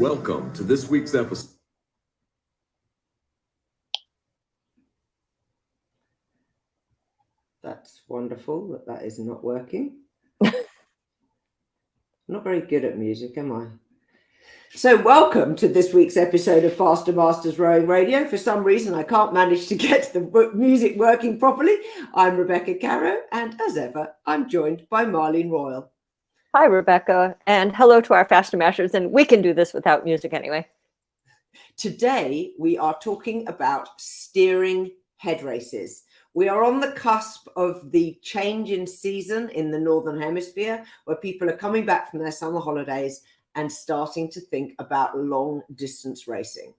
Welcome to this week's episode. That's wonderful that is not working. Not very good at music, am I? So welcome to this week's episode of Faster Masters Rowing Radio. For some reason, I can't manage to get the music working properly. I'm Rebecca Caro, and as ever, I'm joined by Marlene Royal. Hi, Rebecca, and hello to our Faster Masters, and we can do this without music anyway. Today, we are talking about steering head races. We are on the cusp of the change in season in the Northern Hemisphere, where people are coming back from their summer holidays and starting to think about long distance racing.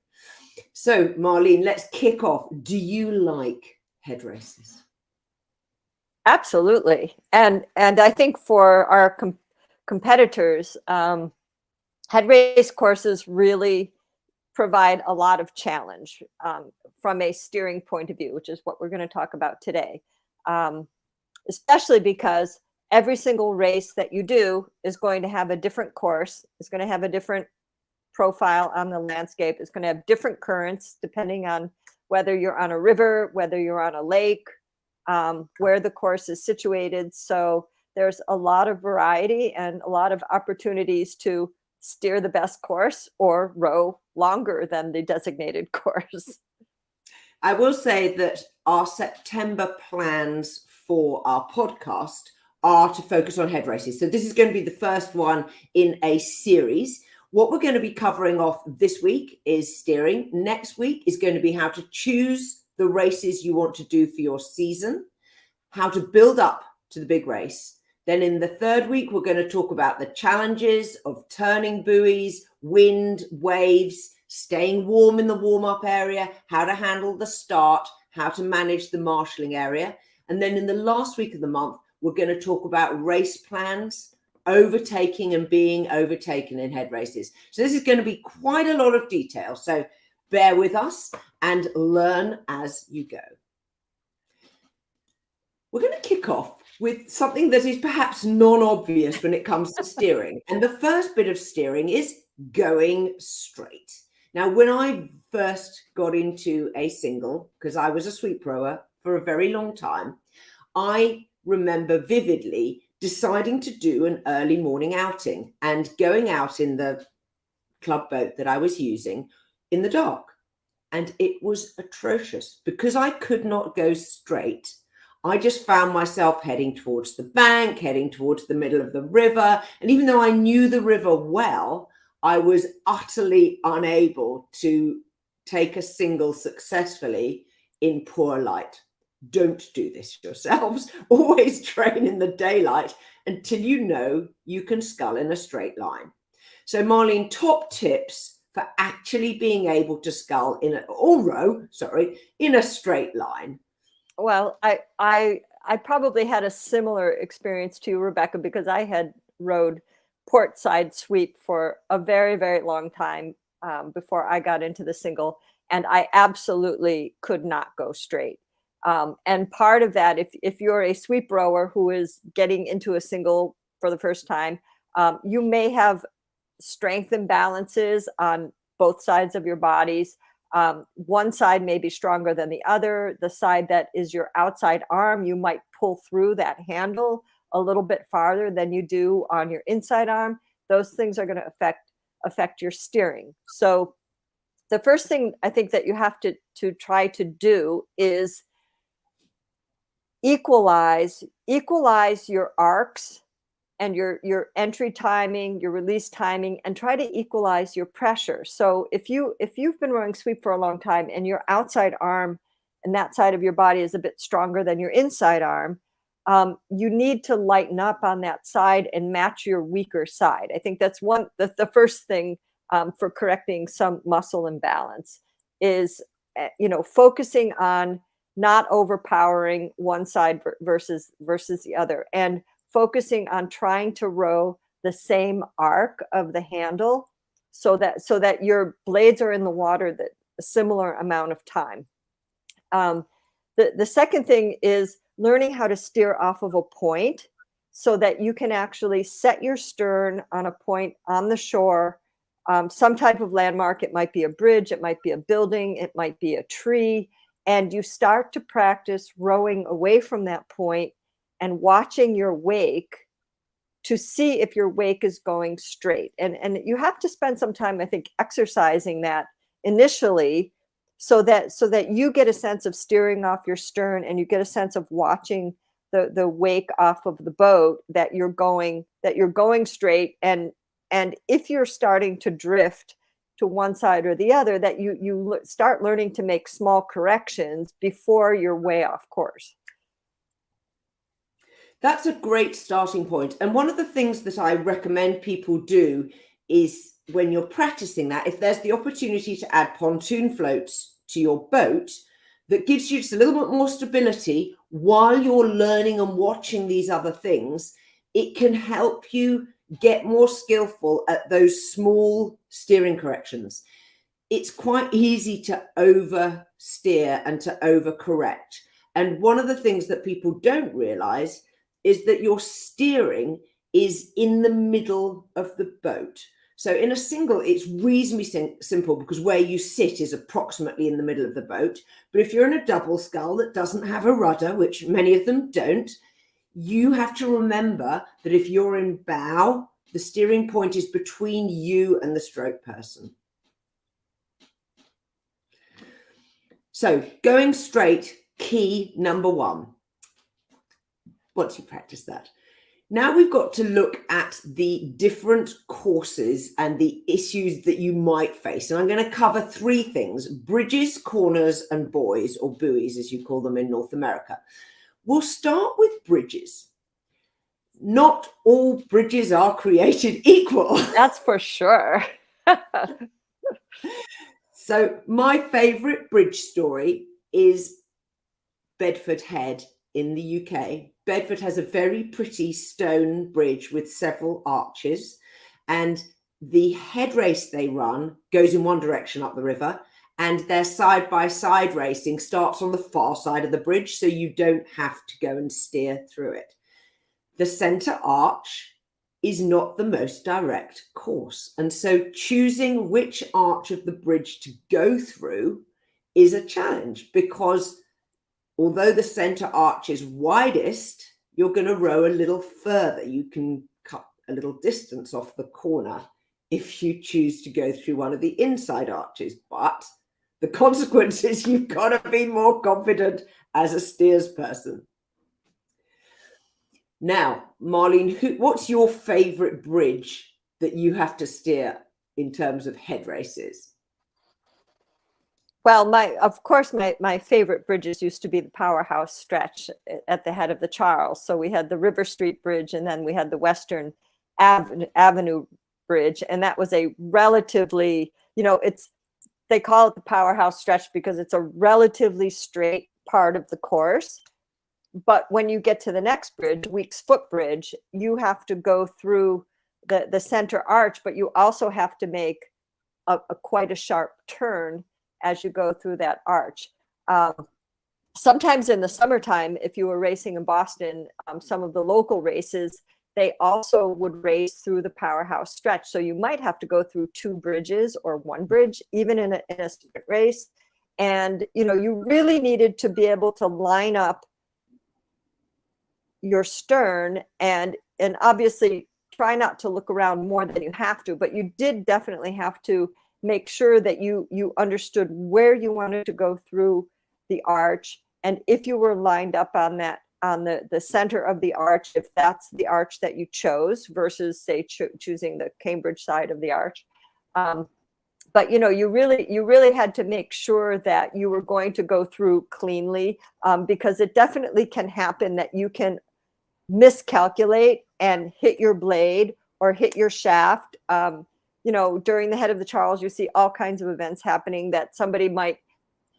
So, Marlene, let's kick off. Do you like head races? Absolutely. And I think for our competitors, head race courses really provide a lot of challenge from a steering point of view, which is what we're going to talk about today, especially because every single race that you do is going to have a different course. It's going to have a different profile on the landscape. It's going to have different currents depending on whether you're on a river, whether you're on a lake, where the course is situated. So there's a lot of variety and a lot of opportunities to steer the best course or row longer than the designated course. I will say that our September plans for our podcast are to focus on head races. So this is going to be the first one in a series. What we're going to be covering off this week is steering. Next week is going to be how to choose the races you want to do for your season, how to build up to the big race. Then in the third week, we're going to talk about the challenges of turning buoys, wind, waves, staying warm in the warm-up area, how to handle the start, how to manage the marshalling area. And then in the last week of the month, we're going to talk about race plans, overtaking and being overtaken in head races. So this is going to be quite a lot of detail. So bear with us and learn as you go. We're going to kick off with something that is perhaps non-obvious when it comes to steering. And the first bit of steering is going straight. Now, when I first got into a single, because I was a sweep rower for a very long time, I remember vividly deciding to do an early morning outing and going out in the club boat that I was using in the dark. And it was atrocious because I could not go straight. I just found myself heading towards the bank, heading towards the middle of the river. And even though I knew the river well, I was utterly unable to take a single successfully in poor light. Don't do this yourselves. Always train in the daylight until you know you can scull in a straight line. So Marlene, top tips for actually being able to scull in a straight line. Well, I probably had a similar experience to you, Rebecca, because I had rowed port side sweep for a very, very long time before I got into the single, and I absolutely could not go straight. And part of that, if you're a sweep rower who is getting into a single for the first time, you may have strength imbalances on both sides of your bodies. One side may be stronger than the other. The side that is your outside arm, you might pull through that handle a little bit farther than you do on your inside arm. Those things are going to affect your steering. So the first thing I think that you have to try to do is equalize your arcs and your entry timing, your release timing, and try to equalize your pressure. So if you've been rowing sweep for a long time and your outside arm and that side of your body is a bit stronger than your inside arm, you need to lighten up on that side and match your weaker side. I think that's the first thing for correcting some muscle imbalance is, focusing on not overpowering one side versus the other, and focusing on trying to row the same arc of the handle so that your blades are in the water a similar amount of time. The second thing is learning how to steer off of a point so that you can actually set your stern on a point on the shore some type of landmark. It might be a bridge, it might be a building, it might be a tree. And you start to practice rowing away from that point and watching your wake to see if your wake is going straight. And you have to spend some time, I think, exercising that initially, so that you get a sense of steering off your stern, and you get a sense of watching the wake off of the boat, that you're going straight. And if you're starting to drift to one side or the other, that you start learning to make small corrections before you're way off course. That's a great starting point. And one of the things that I recommend people do is, when you're practicing that, if there's the opportunity to add pontoon floats to your boat, that gives you just a little bit more stability while you're learning and watching these other things, it can help you get more skillful at those small steering corrections. It's quite easy to oversteer and to overcorrect. And one of the things that people don't realize is that your steering is in the middle of the boat. So in a single, it's reasonably simple, because where you sit is approximately in the middle of the boat. But if you're in a double scull that doesn't have a rudder, which many of them don't, you have to remember that if you're in bow, the steering point is between you and the stroke person. So going straight, key number one. Once you practice that. Now we've got to look at the different courses and the issues that you might face. And I'm going to cover three things: bridges, corners, and buoys, or buoys as you call them in North America. We'll start with bridges. Not all bridges are created equal. That's for sure. So my favorite bridge story is Bedford Head in the UK. Bedford has a very pretty stone bridge with several arches, and the head race they run goes in one direction up the river, and their side-by-side racing starts on the far side of the bridge, so you don't have to go and steer through it. The center arch is not the most direct course, and so choosing which arch of the bridge to go through is a challenge, because although the center arch is widest, you're going to row a little further. You can cut a little distance off the corner if you choose to go through one of the inside arches. But the consequence is you've got to be more confident as a steers person. Now, Marlene, what's your favorite bridge that you have to steer in terms of head races? Well, of course, my favorite bridges used to be the Powerhouse stretch at the head of the Charles. So we had the River Street Bridge, and then we had the Western Avenue Bridge. And that was a relatively, they call it the Powerhouse stretch because it's a relatively straight part of the course. But when you get to the next bridge, Weeks Foot Bridge, you have to go through the center arch, but you also have to make quite a sharp turn as you go through that arch. Sometimes in the summertime, if you were racing in Boston, some of the local races, they also would race through the Powerhouse stretch. So you might have to go through two bridges or one bridge, even in a sprint race. And, you really needed to be able to line up your stern and obviously try not to look around more than you have to, but you did definitely have to make sure that you understood where you wanted to go through the arch, and if you were lined up on the center of the arch, if that's the arch that you chose versus say choosing the Cambridge side of the arch. But you really had to make sure that you were going to go through cleanly, because it definitely can happen that you can miscalculate and hit your blade or hit your shaft. During the head of the Charles, you see all kinds of events happening that somebody might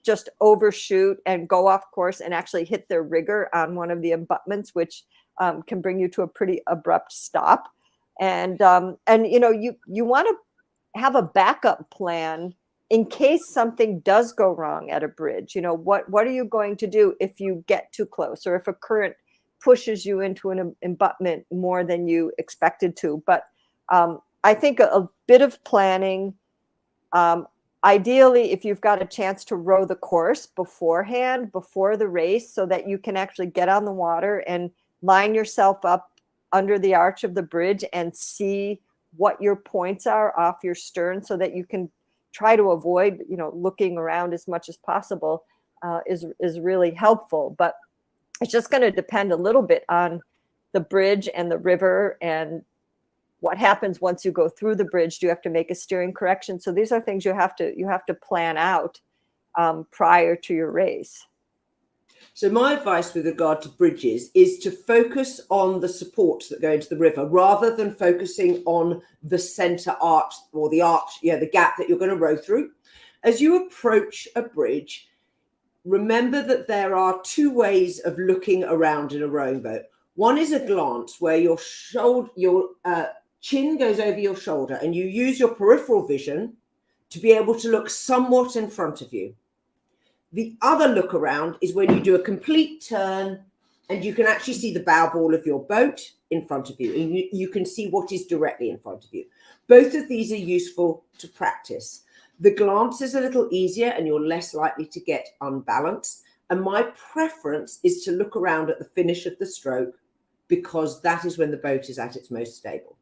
just overshoot and go off course and actually hit their rigger on one of the abutments, which can bring you to a pretty abrupt stop. And you want to have a backup plan in case something does go wrong at a bridge. What are you going to do if you get too close, or if a current pushes you into an abutment more than you expected to? But I think a bit of planning. Ideally, if you've got a chance to row the course beforehand, before the race, so that you can actually get on the water and line yourself up under the arch of the bridge and see what your points are off your stern, so that you can try to avoid, looking around as much as possible, is really helpful. But it's just going to depend a little bit on the bridge and the river and what happens once you go through the bridge. Do you have to make a steering correction? So these are things you have to plan out prior to your race. So my advice with regard to bridges is to focus on the supports that go into the river rather than focusing on the center arch or the arch, the gap that you're going to row through. As you approach a bridge, remember that there are two ways of looking around in a rowing boat. One is a glance where your chin goes over your shoulder and you use your peripheral vision to be able to look somewhat in front of you. The other look around is when you do a complete turn and you can actually see the bow ball of your boat in front of you, and you can see what is directly in front of you. Both of these are useful to practice. The glance is a little easier and you're less likely to get unbalanced. And my preference is to look around at the finish of the stroke, because that is when the boat is at its most stable.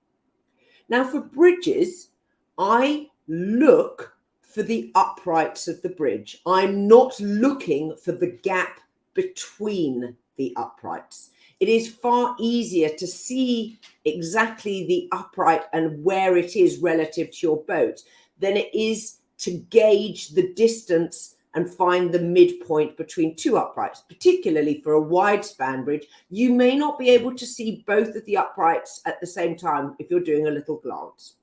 Now for bridges, I look for the uprights of the bridge. I'm not looking for the gap between the uprights. It is far easier to see exactly the upright and where it is relative to your boat than it is to gauge the distance and find the midpoint between two uprights. Particularly for a wide span bridge, you may not be able to see both of the uprights at the same time if you're doing a little glance.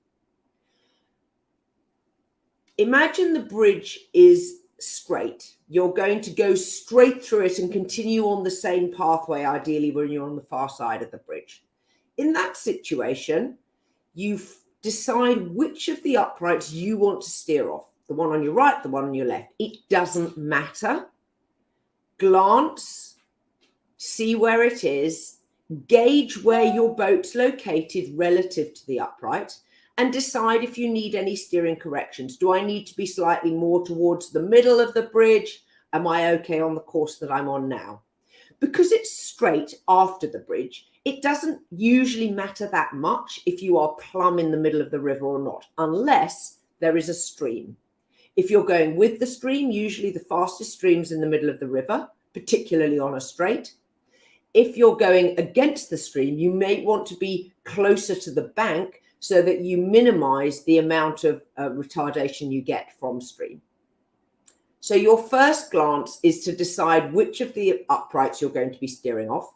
Imagine the bridge is straight. You're going to go straight through it and continue on the same pathway, ideally when you're on the far side of the bridge. In that situation, you decide which of the uprights you want to steer off. The one on your right, the one on your left. It doesn't matter. Glance, see where it is, gauge where your boat's located relative to the upright, and decide if you need any steering corrections. Do I need to be slightly more towards the middle of the bridge? Am I okay on the course that I'm on now? Because it's straight after the bridge, it doesn't usually matter that much if you are plumb in the middle of the river or not, unless there is a stream. If you're going with the stream, usually the fastest stream's in the middle of the river, particularly on a straight. If you're going against the stream, you may want to be closer to the bank so that you minimize the amount of retardation you get from stream. So your first glance is to decide which of the uprights you're going to be steering off.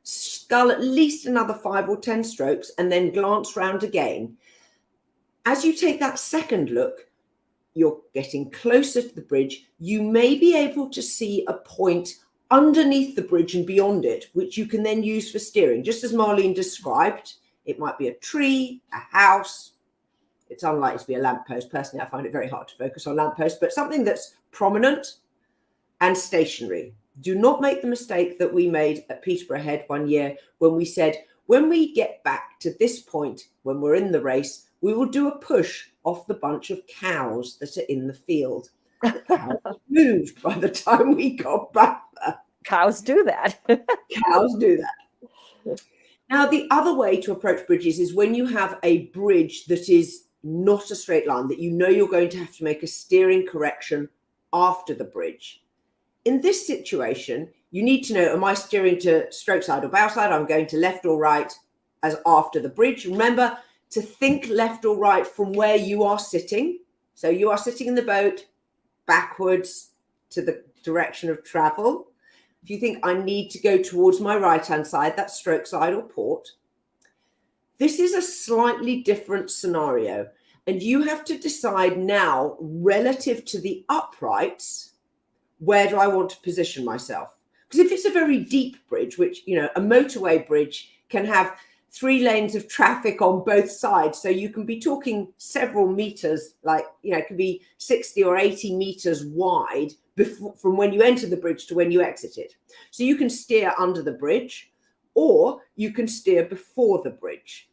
Scull at least another 5 or 10 strokes and then glance round again. As you take that second look, you're getting closer to the bridge. You may be able to see a point underneath the bridge and beyond it, which you can then use for steering. Just as Marlene described, it might be a tree, a house. It's unlikely to be a lamppost. Personally, I find it very hard to focus on lampposts, but something that's prominent and stationary. Do not make the mistake that we made at Peterborough Head one year when we said, when we get back to this point, when we're in the race, we will do a push off the bunch of cows that are in the field. The cows moved by the time we got back there. Cows do that. Cows do that. Now, the other way to approach bridges is when you have a bridge that is not a straight line, that you know you're going to have to make a steering correction after the bridge. In this situation, you need to know, am I steering to stroke side or bow side? I'm going to left or right as after the bridge. Remember to think left or right from where you are sitting. So you are sitting in the boat backwards to the direction of travel. If you think I need to go towards my right-hand side, that's stroke side or port. This is a slightly different scenario, and you have to decide now, relative to the uprights, where do I want to position myself? Because if it's a very deep bridge, which, you know, a motorway bridge can have 3 lanes of traffic on both sides. So you can be talking several meters, like, you know, it can be 60 or 80 meters wide before, from when you enter the bridge to when you exit it. So you can steer under the bridge or you can steer before the bridge.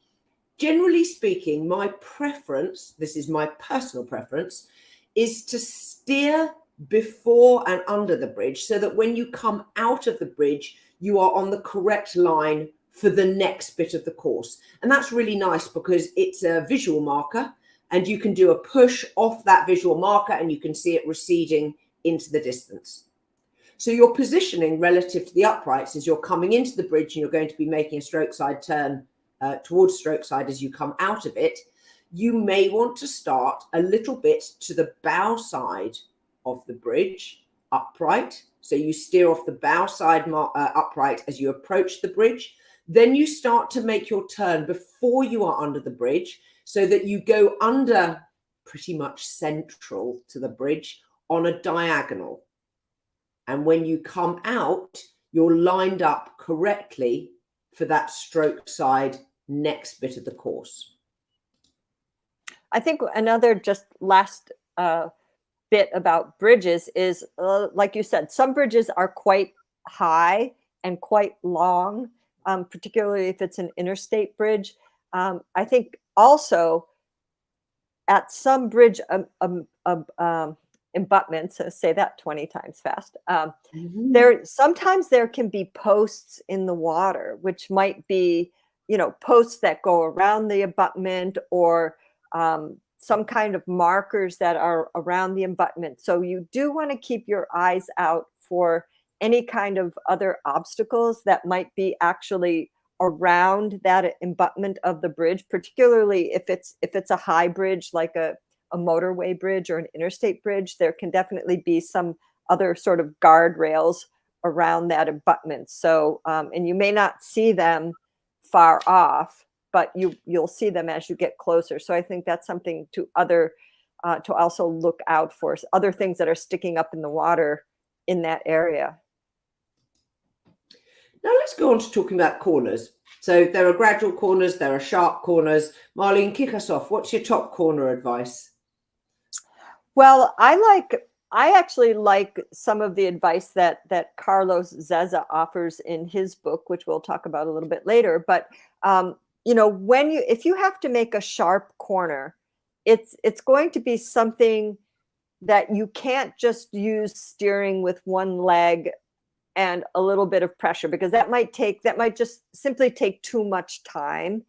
generally speaking, my preference, this is my personal preference, is to steer before and under the bridge so that when you come out of the bridge, you are on the correct line for the next bit of the course. And that's really nice because it's a visual marker and you can do a push off that visual marker and you can see it receding into the distance. So your positioning relative to the uprights is you're coming into the bridge and you're going to be making a stroke side turn towards stroke side as you come out of it. You may want to start a little bit to the bow side of the bridge, upright. So you steer off the bow side upright as you approach the bridge. Then you start to make your turn before you are under the bridge so that you go under pretty much central to the bridge on a diagonal. And when you come out, you're lined up correctly for that stroke side next bit of the course. I think another just last bit about bridges is, like you said, some bridges are quite high and quite long, particularly if it's an interstate bridge. I think also at some bridge abutments, say that 20 times fast, sometimes there can be posts in the water, which might be, posts that go around the abutment or some kind of markers that are around the abutment. So you do want to keep your eyes out for any kind of other obstacles that might be actually around that abutment of the bridge, particularly if it's a high bridge like a motorway bridge or an interstate bridge. There can definitely be some other sort of guardrails around that abutment. So, and you may not see them far off, but you'll see them as you get closer. So I think that's something to also look out for, other things that are sticking up in the water in that area. Now let's go on to talking about corners. So there are gradual corners, there are sharp corners. Marlene, kick us off. What's your top corner advice? Well, I actually like some of the advice that Carlos Zeza offers in his book, which we'll talk about a little bit later. But if you have to make a sharp corner, it's going to be something that you can't just use steering with one leg and a little bit of pressure, because that might just simply take too much time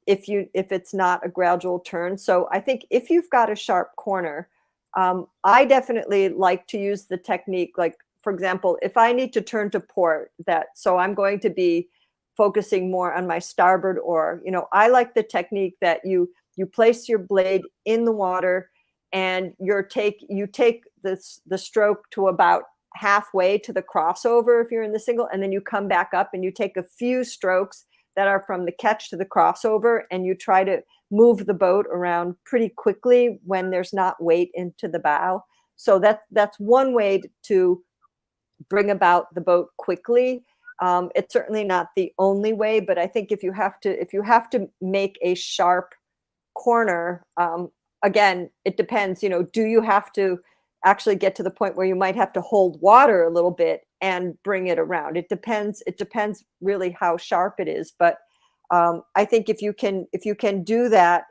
if it's not a gradual turn. So I think if you've got a sharp corner, I definitely like to use the technique, like, for example, if I need to turn to port, so I'm going to be focusing more on my starboard oar. I like the technique that you place your blade in the water and you take the stroke to about halfway to the crossover if you're in the single, and then you come back up and you take a few strokes that are from the catch to the crossover, and you try to move the boat around pretty quickly when there's not weight into the bow. So that's one way to bring about the boat quickly. It's certainly not the only way, but I think if you have to make a sharp corner, again, it depends. Do you have to actually get to the point where you might have to hold water a little bit and bring it around? It depends really how sharp it is. But I think if you can do that,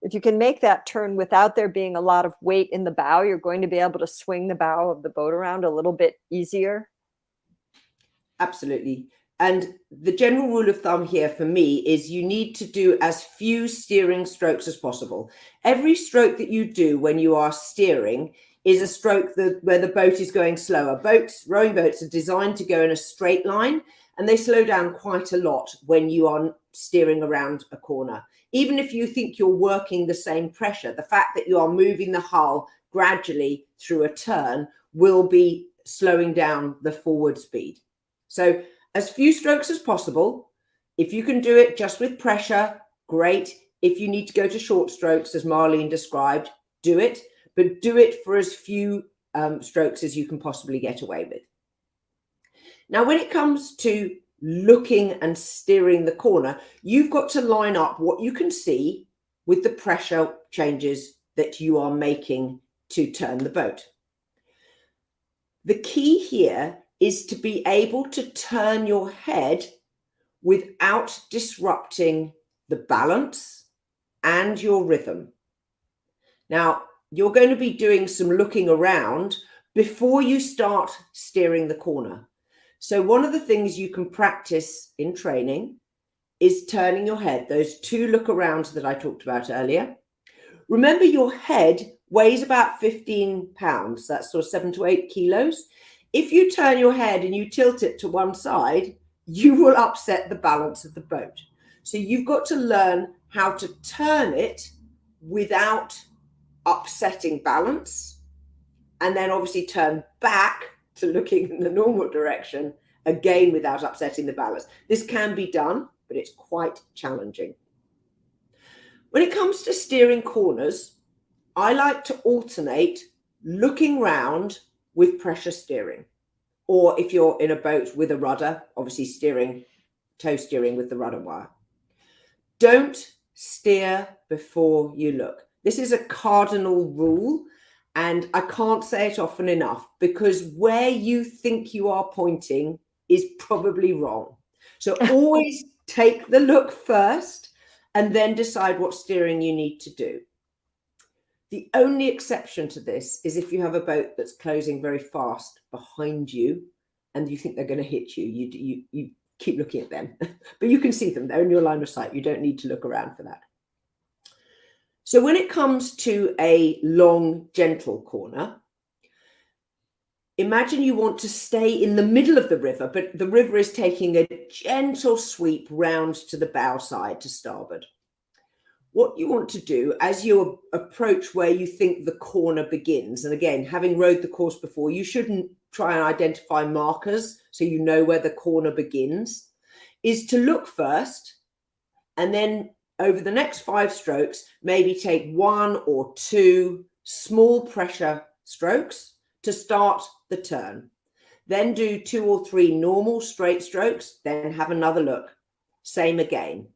if you can make that turn without there being a lot of weight in the bow, you're going to be able to swing the bow of the boat around a little bit easier. Absolutely. And the general rule of thumb here for me is you need to do as few steering strokes as possible. Every stroke that you do when you are steering is a stroke where the boat is going slower. Rowing boats are designed to go in a straight line, and they slow down quite a lot when you are steering around a corner. Even if you think you're working the same pressure, the fact that you are moving the hull gradually through a turn will be slowing down the forward speed. So as few strokes as possible. If you can do it just with pressure, great. If you need to go to short strokes, as Marlene described, do it, but do it for as few strokes as you can possibly get away with. Now, when it comes to looking and steering the corner, you've got to line up what you can see with the pressure changes that you are making to turn the boat. The key here is to be able to turn your head without disrupting the balance, and your rhythm. Now, you're going to be doing some looking around before you start steering the corner. So one of the things you can practice in training is turning your head, those 2 look arounds that I talked about earlier. Remember, your head weighs about 15 pounds, that's sort of 7 to 8 kilos. If you turn your head and you tilt it to one side, you will upset the balance of the boat. So you've got to learn how to turn it without upsetting balance, and then obviously turn back to looking in the normal direction, again without upsetting the balance. This can be done, but it's quite challenging. When it comes to steering corners, I like to alternate looking round with pressure steering, or if you're in a boat with a rudder, obviously toe steering with the rudder wire. Don't steer before you look. This is a cardinal rule, and I can't say it often enough, because where you think you are pointing is probably wrong. So always take the look first and then decide what steering you need to do. The only exception to this is if you have a boat that's closing very fast behind you and you think they're going to hit you. You keep looking at them, but you can see them. They're in your line of sight. You don't need to look around for that. So when it comes to a long, gentle corner, imagine you want to stay in the middle of the river, but the river is taking a gentle sweep round to the bow side, to starboard. What you want to do as you approach where you think the corner begins, and again, having rowed the course before, you shouldn't try and identify markers so you know where the corner begins, is to look first, and then over the next 5 strokes, maybe take 1 or 2 small pressure strokes to start the turn. Then do 2 or 3 normal straight strokes, then have another look. Same again.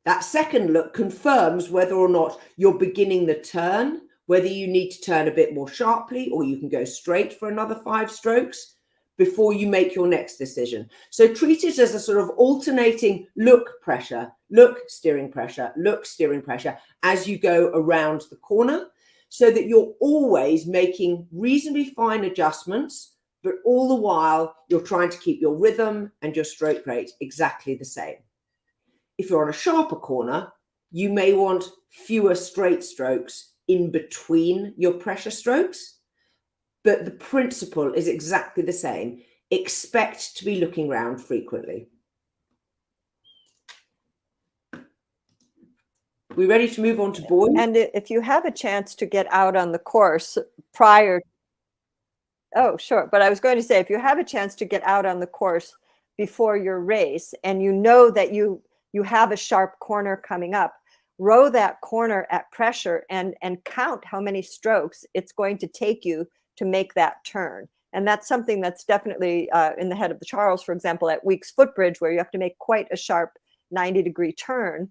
That second look confirms whether or not you're beginning the turn, whether you need to turn a bit more sharply, or you can go straight for another 5 strokes before you make your next decision. So treat it as a sort of alternating look pressure, look steering pressure, look steering pressure as you go around the corner, so that you're always making reasonably fine adjustments, but all the while you're trying to keep your rhythm and your stroke rate exactly the same. If you're on a sharper corner, you may want fewer straight strokes in between your pressure strokes, but the principle is exactly the same. Expect to be looking round frequently. We ready to move on to buoys? And if you have a chance to get out on the course prior, oh, sure. But I was going to say, if you have a chance to get out on the course before your race, and you know that you have a sharp corner coming up, row that corner at pressure and count how many strokes it's going to take you to make that turn. And that's something that's definitely in the head of the Charles, for example, at Weeks Footbridge, where you have to make quite a sharp 90-degree turn.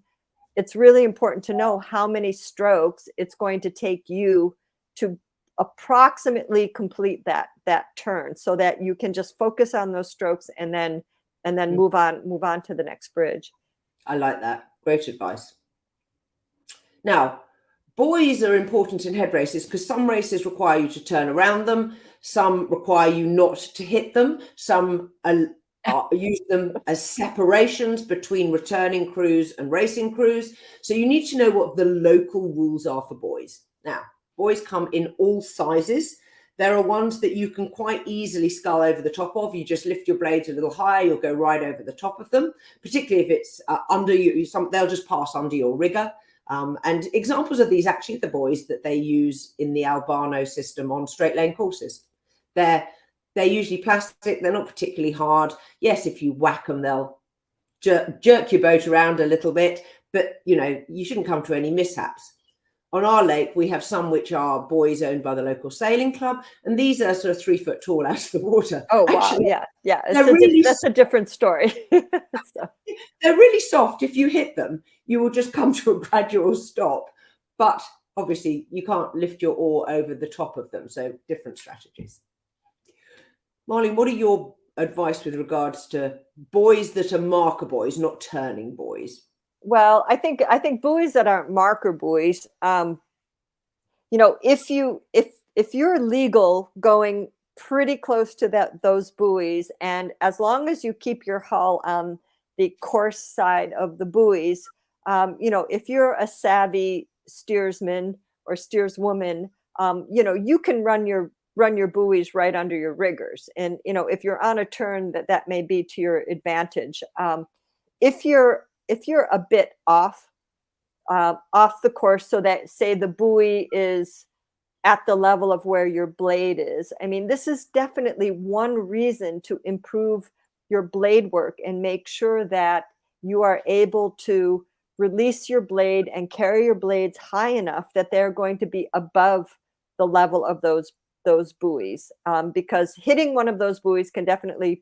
It's really important to know how many strokes it's going to take you to approximately complete that turn, so that you can just focus on those strokes and then move on to the next bridge. I like that. Great advice. Now, buoys are important in head races because some races require you to turn around them, some require you not to hit them, some use them as separations between returning crews and racing crews. So you need to know what the local rules are for buoys. Now, buoys come in all sizes. There are ones that you can quite easily scull over the top of. You just lift your blades a little higher, you'll go right over the top of them, particularly if it's under you. They'll just pass under your rigger. And examples of these, actually, the buoys that they use in the Albano system on straight lane courses. They're usually plastic. They're not particularly hard. Yes, if you whack them, they'll jerk your boat around a little bit, but you shouldn't come to any mishaps. On our lake, we have some which are buoys owned by the local sailing club, and these are sort of 3 foot tall out of the water. Oh, wow. Actually, yeah. That's a different story. So. They're really soft. If you hit them, you will just come to a gradual stop. But obviously, you can't lift your oar over the top of them. So different strategies. Marlene, what are your advice with regards to buoys that are marker buoys, not turning buoys? Well, I think buoys that aren't marker buoys, if you're legal going pretty close to those buoys, and as long as you keep your hull on the course side of the buoys, if you're a savvy steersman or steerswoman, you can run your buoys right under your riggers, and if you're on a turn, that may be to your advantage. If you're a bit off the course, so that say the buoy is at the level of where your blade is. I mean, this is definitely one reason to improve your blade work and make sure that you are able to release your blade and carry your blades high enough that they're going to be above the level of those buoys. Because hitting one of those buoys can definitely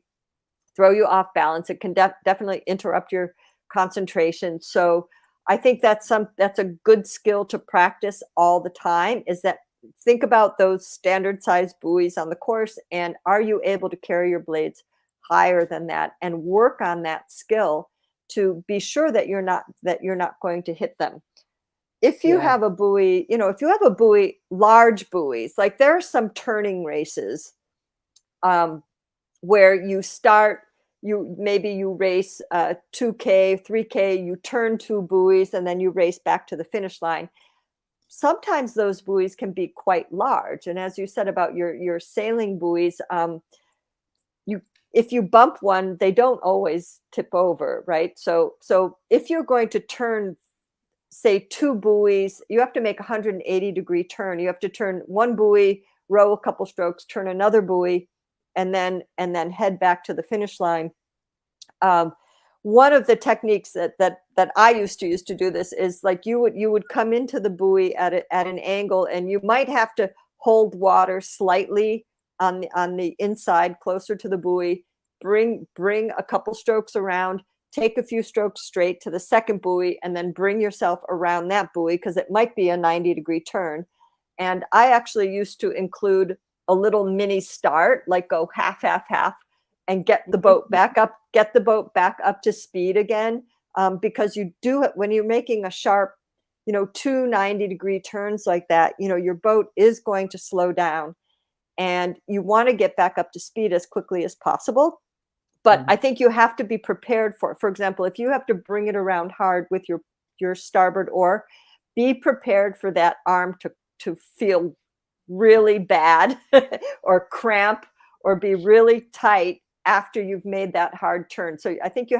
throw you off balance. It can definitely interrupt your concentration. So I think that's a good skill to practice all the time, is that think about those standard size buoys on the course, and are you able to carry your blades higher than that, and work on that skill to be sure that you're not going to hit them. If you Yeah. have a buoy, if you have a buoy, large buoys, like there are some turning races, um, where you race 2K, 3K, you turn two buoys, and then you race back to the finish line. Sometimes those buoys can be quite large, and as you said about your sailing buoys, you if you bump one, they don't always tip over, right? So if you're going to turn, say, two buoys, you have to make a 180-degree turn. You have to turn one buoy, row a couple strokes, turn another buoy, and then head back to the finish line. um, One of the techniques that I used to use to do this is, like, you would come into the buoy at an angle, and you might have to hold water slightly on the inside closer to the buoy. Bring a couple strokes around, take a few strokes straight to the second buoy, and then bring yourself around that buoy, because it might be a 90-degree turn. And I actually used to include a little mini start, like go half, half, half, and get the boat back up to speed again. Because you do it when you're making a sharp, two 90-degree turns like that, your boat is going to slow down, and you want to get back up to speed as quickly as possible. But I think you have to be prepared for example, if you have to bring it around hard with your starboard oar, be prepared for that arm to feel really bad or cramp or be really tight after you've made that hard turn. So I think you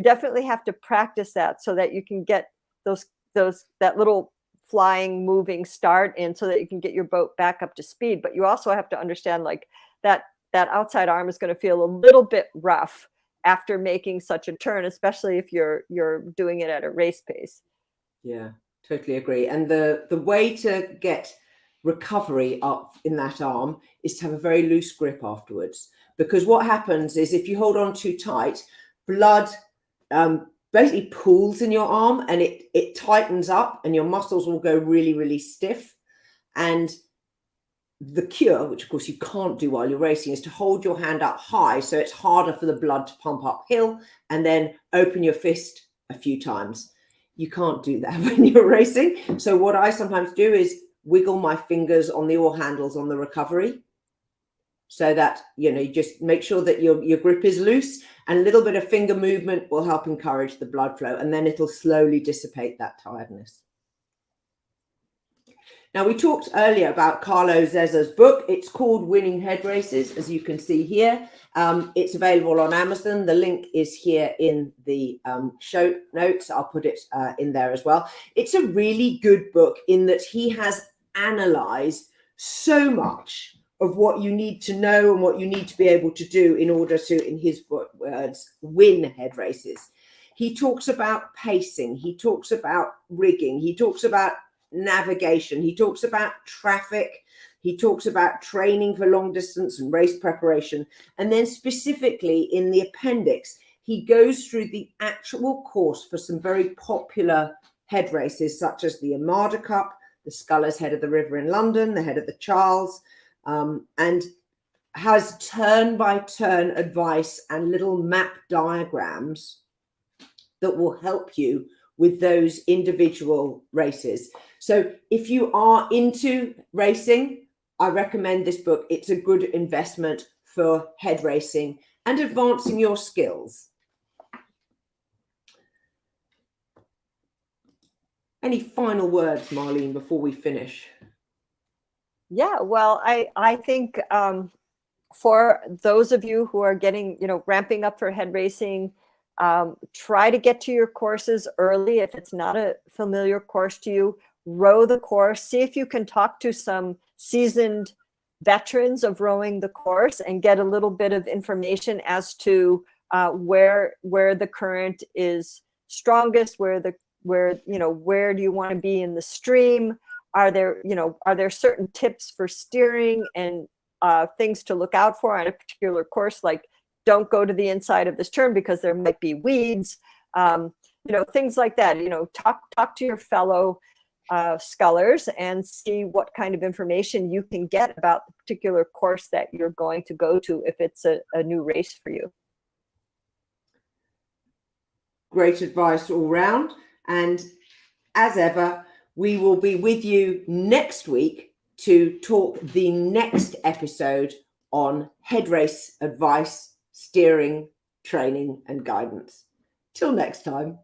definitely have to practice that, so that you can get that little flying, moving start in, so that you can get your boat back up to speed. But you also have to understand, like, that outside arm is going to feel a little bit rough after making such a turn, especially if you're doing it at a race pace. Yeah, totally agree. And the way to get recovery up in that arm is to have a very loose grip afterwards. Because what happens is, if you hold on too tight, blood basically pools in your arm, and it tightens up, and your muscles will go really, really stiff. And the cure, which of course you can't do while you're racing, is to hold your hand up high, so it's harder for the blood to pump uphill, and then open your fist a few times. You can't do that when you're racing. So what I sometimes do is wiggle my fingers on the oar handles on the recovery, so that you just make sure that your grip is loose, and a little bit of finger movement will help encourage the blood flow, and then it'll slowly dissipate that tiredness. Now, we talked earlier about Carlo Zezza's book. It's called Winning Head Races, as you can see here. It's available on Amazon. The link is here in the show notes. I'll put it in there as well. It's a really good book in that he has analysed so much of what you need to know and what you need to be able to do in order to, in his words, win head races. He talks about pacing. He talks about rigging. He talks about navigation. He talks about traffic. He talks about training for long distance and race preparation. And then specifically in the appendix, he goes through the actual course for some very popular head races, such as the Armada Cup, the Scullers Head of the River in London, the Head of the Charles, and has turn-by-turn advice and little map diagrams that will help you with those individual races. So if you are into racing, I recommend this book. It's a good investment for head racing and advancing your skills. Any final words, Marlene, before we finish? Yeah, well, I think for those of you who are getting, ramping up for head racing, try to get to your courses early. If it's not a familiar course to you, row the course. See if you can talk to some seasoned veterans of rowing the course and get a little bit of information as to where the current is strongest, where do you want to be in the stream? Are there certain tips for steering and things to look out for on a particular course, like don't go to the inside of this turn because there might be weeds, things like that. Talk to your fellow scullers and see what kind of information you can get about the particular course that you're going to go to if it's a new race for you. Great advice all round. And as ever, we will be with you next week to talk the next episode on head race advice, steering, training, and guidance. Till next time.